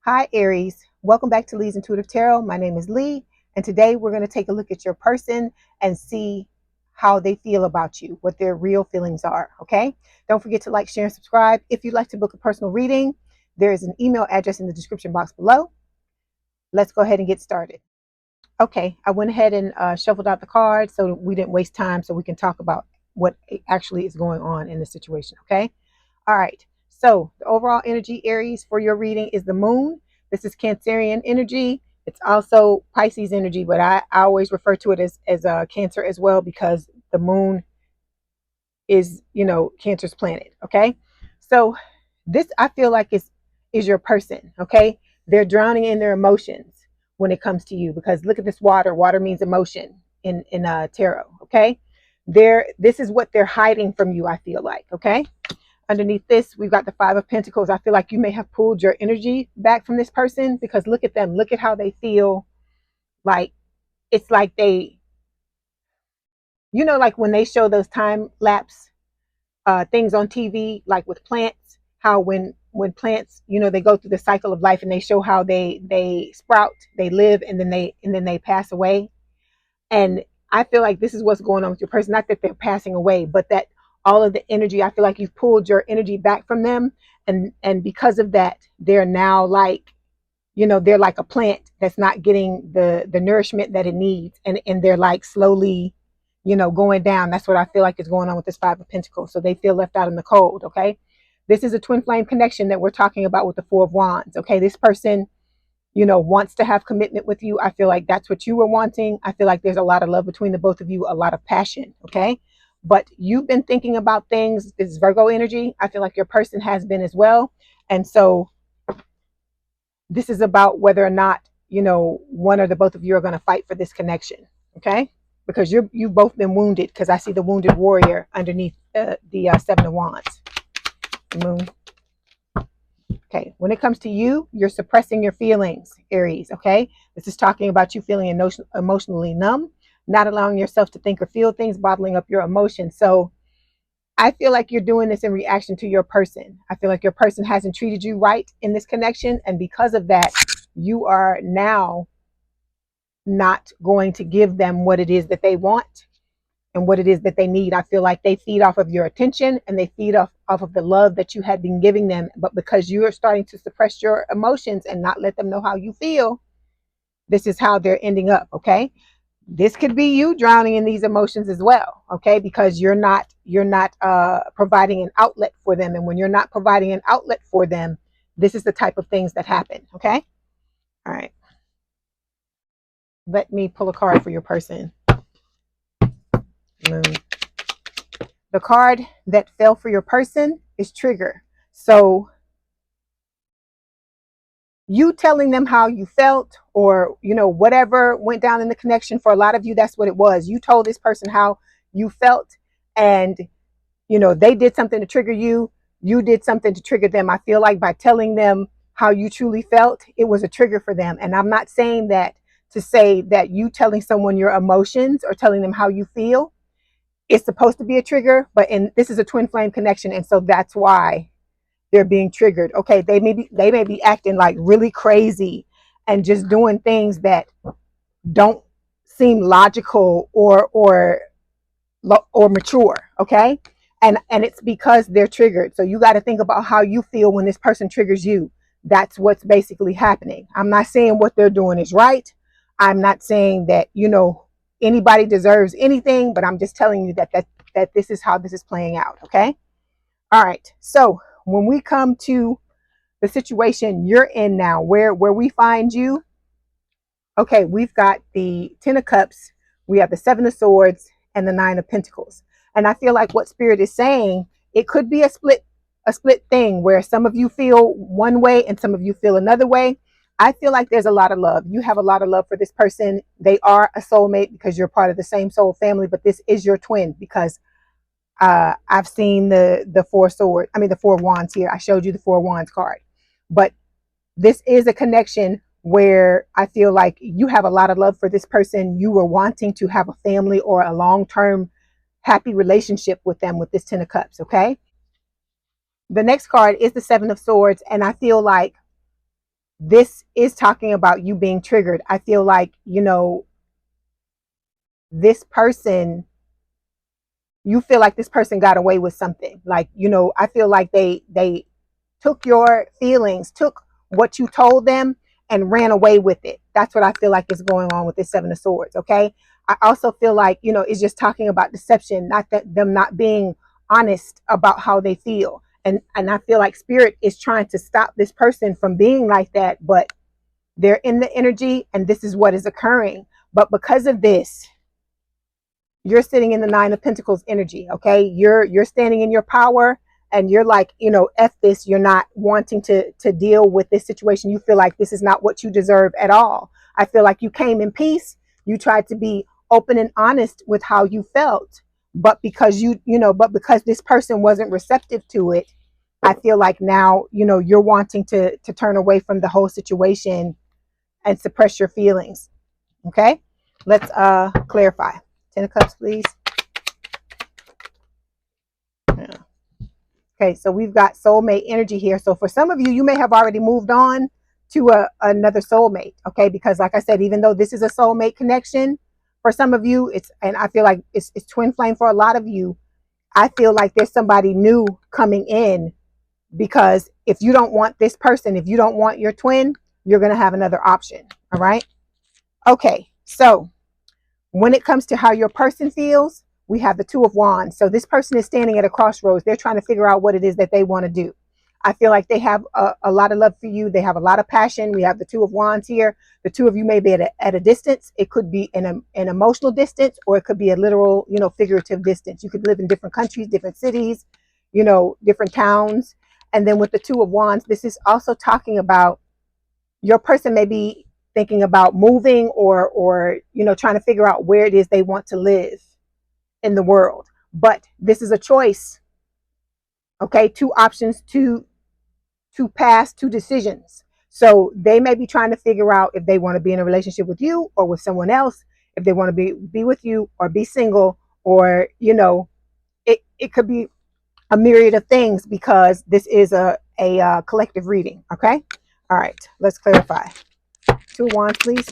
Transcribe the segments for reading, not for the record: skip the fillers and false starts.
Hi Aries, welcome back to Leigh's Intuitive Tarot. My name is Leigh, and today we're going to take a look at your person and see how they feel about you, what their real feelings are, okay? Don't forget to like, share, and subscribe. If you'd like to book a personal reading, there is an email address in the description box below. Let's go ahead and get started. Okay, I went ahead and shuffled out the cards so we didn't waste time so we can talk about what actually is going on in the situation, okay? All right. So the overall energy, Aries, for your reading is the moon. This is Cancerian energy. It's also Pisces energy, but I always refer to it as Cancer as well because the moon is, Cancer's planet. Okay. So this I feel like is your person. Okay. They're drowning in their emotions when it comes to you because look at this water. Water means emotion in tarot. Okay. This is what they're hiding from you, I feel like. Okay. Underneath this, we've got the Five of Pentacles. I feel like you may have pulled your energy back from this person because look at them. Look at how they feel. Like it's like they, like when they show those time lapse things on TV, like with plants, how when plants, they go through the cycle of life and they show how they sprout, they live, and then they pass away. And I feel like this is what's going on with your person. Not that they're passing away, but that all of the energy, I feel like you've pulled your energy back from them. And because of that, they're now like, they're like a plant that's not getting the nourishment that it needs. And they're like slowly, going down. That's what I feel like is going on with this Five of Pentacles. So they feel left out in the cold. Okay. This is a twin flame connection that we're talking about with the Four of Wands. Okay. This person, wants to have commitment with you. I feel like that's what you were wanting. I feel like there's a lot of love between the both of you, a lot of passion. Okay. But you've been thinking about things. This is Virgo energy. I feel like your person has been as well. And so this is about whether or not, one or the both of you are going to fight for this connection. Okay. Because you've both been wounded because I see the wounded warrior underneath the Seven of Wands. Moon. Okay, when it comes to you, you're suppressing your feelings, Aries, okay? This is talking about you feeling emotionally numb, not allowing yourself to think or feel things, bottling up your emotions. So I feel like you're doing this in reaction to your person. I feel like your person hasn't treated you right in this connection. And because of that, you are now not going to give them what it is that they want and what it is that they need. I feel like they feed off of your attention and they feed off of the love that you had been giving them. But because you are starting to suppress your emotions and not let them know how you feel, this is how they're ending up. Okay. This could be you drowning in these emotions as well. Okay. Because you're not providing an outlet for them. And when you're not providing an outlet for them, this is the type of things that happen. Okay. All right. Let me pull a card for your person. Moon. The card that fell for your person is trigger. So you telling them how you felt or, whatever went down in the connection, for a lot of you, that's what it was. You told this person how you felt and, they did something to trigger you. You did something to trigger them. I feel like by telling them how you truly felt, it was a trigger for them. And I'm not saying that to say that you telling someone your emotions or telling them how you feel, it's supposed to be a trigger, but this is a twin flame connection, and so that's why they're being triggered. Okay, they may be acting like really crazy and just doing things that don't seem logical or mature. Okay, and it's because they're triggered. So you got to think about how you feel when this person triggers you. That's what's basically happening. I'm not saying what they're doing is right. I'm not saying that anybody deserves anything, but I'm just telling you that this is how this is playing out. Okay. All right. So when we come to the situation you're in now, where we find you, okay, we've got the Ten of Cups, we have the Seven of Swords, and the Nine of Pentacles. And I feel like what Spirit is saying, it could be a split thing where some of you feel one way and some of you feel another way. I feel like there's a lot of love. You have a lot of love for this person. They are a soulmate because you're part of the same soul family, but this is your twin because I've seen the Four Wands here. I showed you the Four Wands card, but this is a connection where I feel like you have a lot of love for this person. You were wanting to have a family or a long-term happy relationship with them with this Ten of Cups. Okay. The next card is the Seven of Swords. And I feel like this is talking about you being triggered. I feel like, you know, this person, you feel like this person got away with something. Like, you know, I feel like they took your feelings, took what you told them and ran away with it. That's what I feel like is going on with this Seven of Swords. Okay. I also feel like, you know, it's just talking about deception, not that them not being honest about how they feel. And I feel like spirit is trying to stop this person from being like that, but they're in the energy and this is what is occurring. But because of this, you're sitting in the Nine of Pentacles energy. Okay. You're standing in your power and you're like, you know, F this. You're not wanting to deal with this situation. You feel like this is not what you deserve at all. I feel like you came in peace. You tried to be open and honest with how you felt, but because but because this person wasn't receptive to it, I feel like now, you know, you're wanting to turn away from the whole situation and suppress your feelings. Okay. Let's clarify. 10 of Cups, please. Yeah. Okay, so we've got soulmate energy here. So for some of you, you may have already moved on to another soulmate. Okay, because like I said, even though this is a soulmate connection, for some of you, and I feel like it's twin flame for a lot of you. I feel like there's somebody new coming in, because if you don't want this person, if you don't want your twin, you're going to have another option. All right. Okay, so when it comes to how your person feels, we have the Two of Wands. So this person is standing at a crossroads. They're trying to figure out what it is that they want to do. I feel like they have a lot of love for you. They have a lot of passion. We have the Two of Wands here. The two of you may be at a distance. It could be an emotional distance, or it could be a literal, you know, figurative distance. You could live in different countries, different cities, you know, different towns. And then with the Two of Wands, this is also talking about your person may be thinking about moving, or you know, trying to figure out where it is they want to live in the world. But this is a choice. Okay, two options, two paths, two decisions. So they may be trying to figure out if they want to be in a relationship with you or with someone else, if they want to be with you or be single, or you know, it could be a myriad of things, because this is a collective reading. Okay. All right, let's clarify. Two of Wands, please.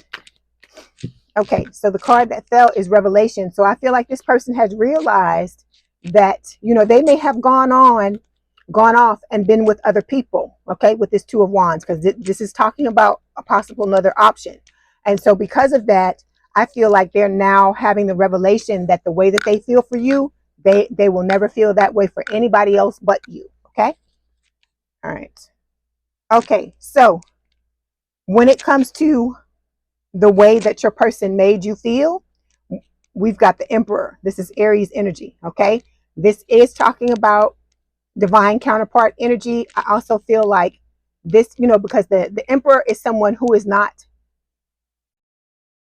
Okay, so the card that fell is Revelation. So I feel like this person has realized that, you know, they may have gone off and been with other people, okay, with this Two of Wands, because this is talking about a possible another option. And so because of that, I feel like they're now having the revelation that the way that they feel for you, they will never feel that way for anybody else but you. Okay. All right. Okay, so when it comes to the way that your person made you feel, we've got the Emperor. This is Aries energy. Okay, this is talking about divine counterpart energy. I also feel like this, you know, because the Emperor is someone who is not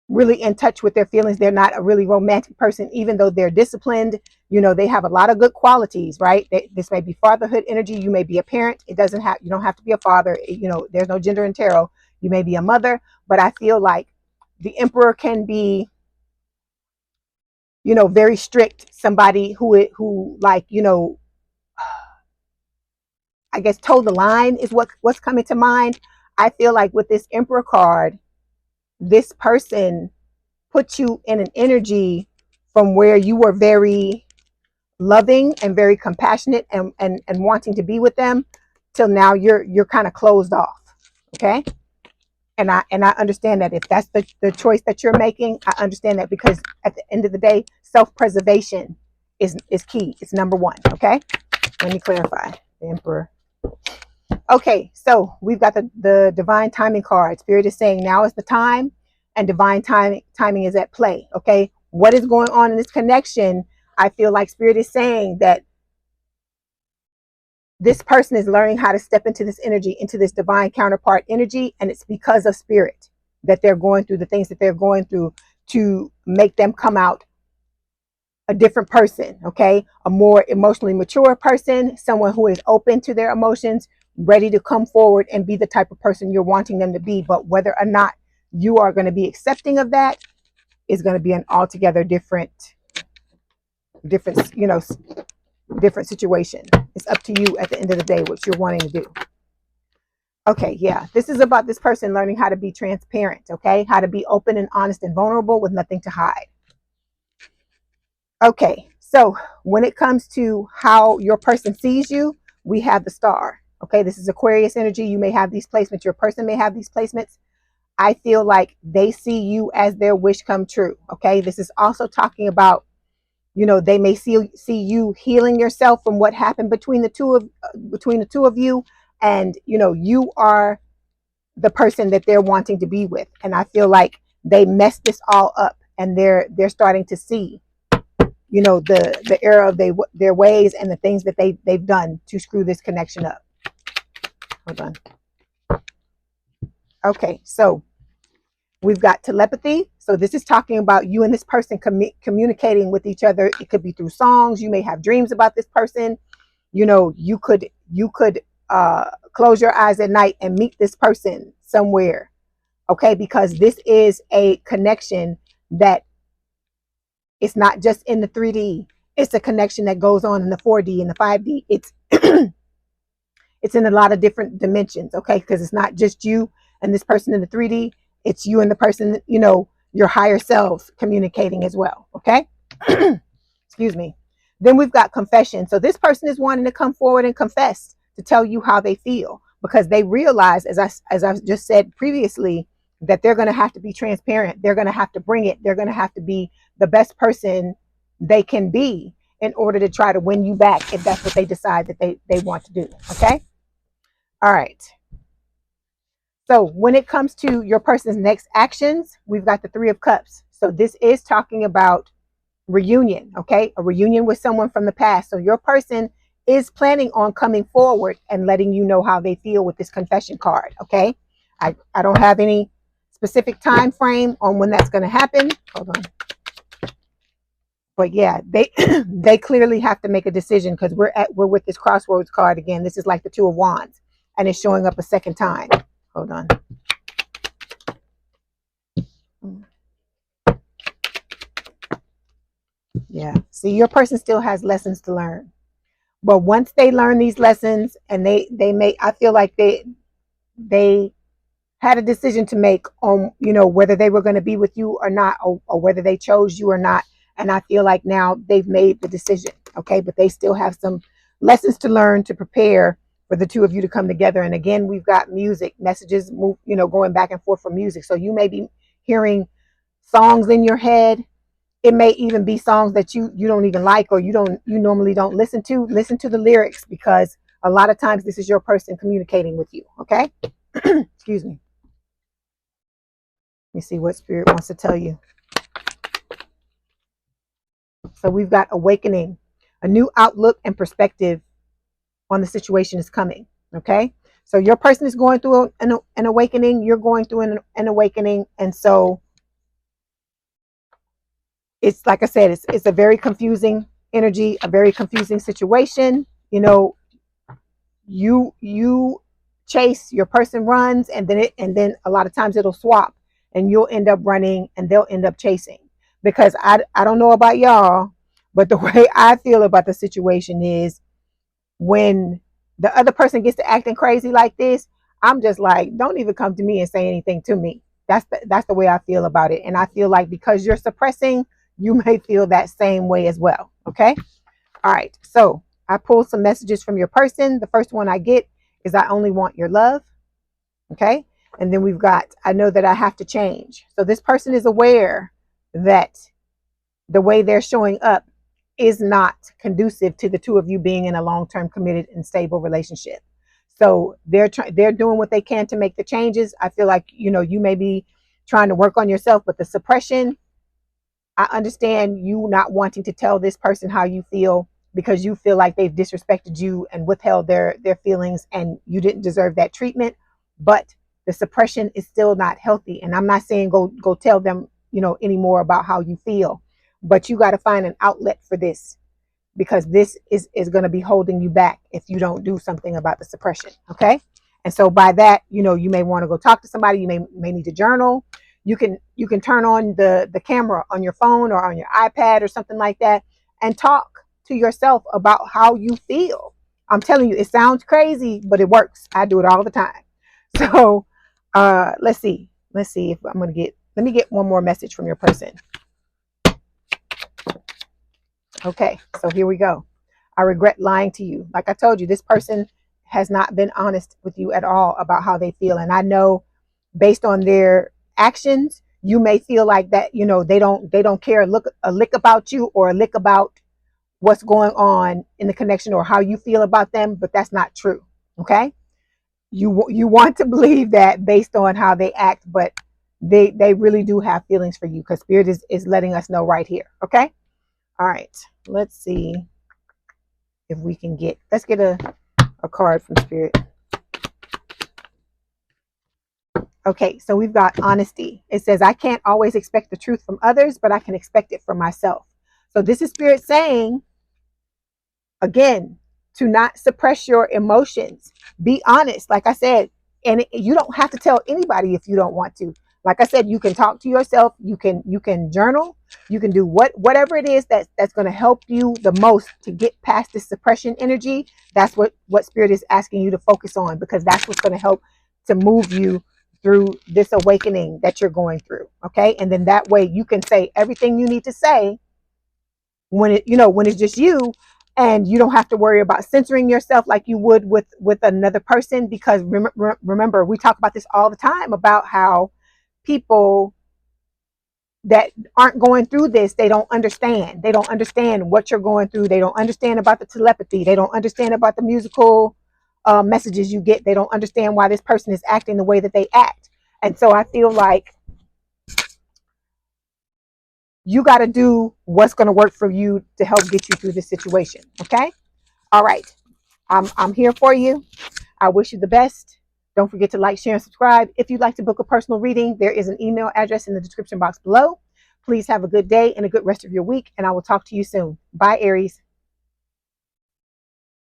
really in touch with their feelings. They're not a really romantic person, even though they're disciplined. You know, they have a lot of good qualities, right? This may be fatherhood energy. You may be a parent. You don't have to be a father. You know, there's no gender in tarot. You may be a mother, but I feel like the Emperor can be, you know, very strict, somebody who like, you know, I guess toe the line is what's coming to mind. I feel like with this Emperor card, this person put you in an energy from where you were very loving and very compassionate and wanting to be with them, till now you're kind of closed off. Okay. And I understand that if that's the choice that you're making, I understand that, because at the end of the day, self-preservation is key. It's number one. Okay. Let me clarify. The Emperor. Okay, so we've got the divine timing card. Spirit is saying now is the time, and divine timing is at play. Okay, what is going on in this connection? I feel like Spirit is saying that this person is learning how to step into this energy, into this divine counterpart energy, and it's because of Spirit that they're going through the things that they're going through to make them come out a different person. Okay, a more emotionally mature person, someone who is open to their emotions, ready to come forward and be the type of person you're wanting them to be. But whether or not you are going to be accepting of that is going to be an altogether different you know, different situation. It's up to you at the end of the day what you're wanting to do. Okay, yeah, this is about this person learning how to be transparent, okay? How to be open and honest and vulnerable with nothing to hide. Okay, so when it comes to how your person sees you, we have the star. Okay, this is Aquarius energy. You may have these placements. Your person may have these placements. I feel like they see you as their wish come true. Okay, this is also talking about, they may see you healing yourself from what happened between the two of you, and you are the person that they're wanting to be with. And I feel like they messed this all up, and they're starting to see the error of their ways and the things that they've done to screw this connection up. Hold on. Okay, so we've got telepathy. So this is talking about you and this person communicating with each other. It could be through songs. You may have dreams about this person. You could close your eyes at night and meet this person somewhere. Okay, because this is a connection that it's not just in the 3D. It's a connection that goes on in the 4D and the 5D. It's it's in a lot of different dimensions, okay? Because it's not just you and this person in the 3D. It's you and the person, your higher selves communicating as well, okay? Excuse me. Then we've got confession. So this person is wanting to come forward and confess, to tell you how they feel, because they realize, as I just said previously, that they're going to have to be transparent. They're going to have to bring it. They're going to have to be the best person they can be in order to try to win you back, if that's what they decide that they want to do. Okay. All right. So when it comes to your person's next actions, we've got the 3 of Cups. So this is talking about reunion. Okay. A reunion with someone from the past. So your person is planning on coming forward and letting you know how they feel with this confession card. Okay. I don't have any specific time frame on when that's going to happen. Hold on. But yeah, they they clearly have to make a decision, because we're with this crossroads card again. This is like the 2 of Wands, and it's showing up a second time. Hold on. Yeah. See, your person still has lessons to learn. But once they learn these lessons, and I feel like they had a decision to make on, whether they were going to be with you or not, or whether they chose you or not. And I feel like now they've made the decision. Okay. But they still have some lessons to learn to prepare for the 2 of you to come together. And again, we've got music messages move, going back and forth from music. So you may be hearing songs in your head. It may even be songs that you don't even like, or you normally don't listen to. Listen to the lyrics, because a lot of times this is your person communicating with you. Okay. Excuse me. Let me see what Spirit wants to tell you. So we've got awakening. A new outlook and perspective on the situation is coming. Okay. So your person is going through an awakening. You're going through an awakening. And so it's, like I said, it's a very confusing energy, a very confusing situation. You chase, your person runs, and then a lot of times it'll swap, and you'll end up running and they'll end up chasing. Because I don't know about y'all, but the way I feel about the situation is, when the other person gets to acting crazy like this, I'm just like, don't even come to me and say anything to me. That's the way I feel about it. And I feel like, because you're suppressing, you may feel that same way as well. Okay. All right. So I pulled some messages from your person. The first one I get is, I only want your love. Okay. And then we've got, I know that I have to change. So this person is aware that the way they're showing up is not conducive to the 2 of you being in a long-term committed and stable relationship. So they're doing what they can to make the changes. I feel like, you may be trying to work on yourself, but the suppression, I understand you not wanting to tell this person how you feel, because you feel like they've disrespected you and withheld their feelings, and you didn't deserve that treatment. But the suppression is still not healthy. And I'm not saying go tell them, any more about how you feel, but you got to find an outlet for this, because this is going to be holding you back if you don't do something about the suppression. Okay. And so by that, you may want to go talk to somebody. You may need to journal. You can turn on the camera on your phone or on your iPad or something like that, and talk to yourself about how you feel. I'm telling you, it sounds crazy, but it works. I do it all the time. So let's see. Let's see if I'm going to get, let me get one more message from your person. Okay, so here we go. I regret lying to you. Like I told you, this person has not been honest with you at all about how they feel. And I know based on their actions, you may feel like that, you know, they don't care a lick about you or a lick about what's going on in the connection or how you feel about them, but that's not true. Okay? You want to believe that based on how they act, but they really do have feelings for you, because spirit is letting us know right here. Okay? All right. Let's see if we can get, let's get a card from spirit. Okay, so we've got honesty. It says, I can't always expect the truth from others, but I can expect it from myself. So this is spirit saying, again, to not suppress your emotions. Be honest, like I said, and you don't have to tell anybody if you don't want to. Like I said, you can talk to yourself, you can journal, you can do whatever it is that's going to help you the most to get past this suppression energy. That's what spirit is asking you to focus on, because that's what's going to help to move you through this awakening that you're going through. Okay, and then that way you can say everything you need to say when when it's just you, and you don't have to worry about censoring yourself like you would with another person. Because remember, we talk about this all the time about how people that aren't going through this, they don't understand what you're going through. They don't understand about the telepathy. They don't understand about the musical messages you get. They don't understand why this person is acting the way that they act. And so I feel like you got to do what's going to work for you to help get you through this situation. Okay? All right. I'm here for you. I wish you the best. Don't forget to like, share, and subscribe. If you'd like to book a personal reading, there is an email address in the description box below. Please have a good day and a good rest of your week, and I will talk to you soon. Bye, Aries.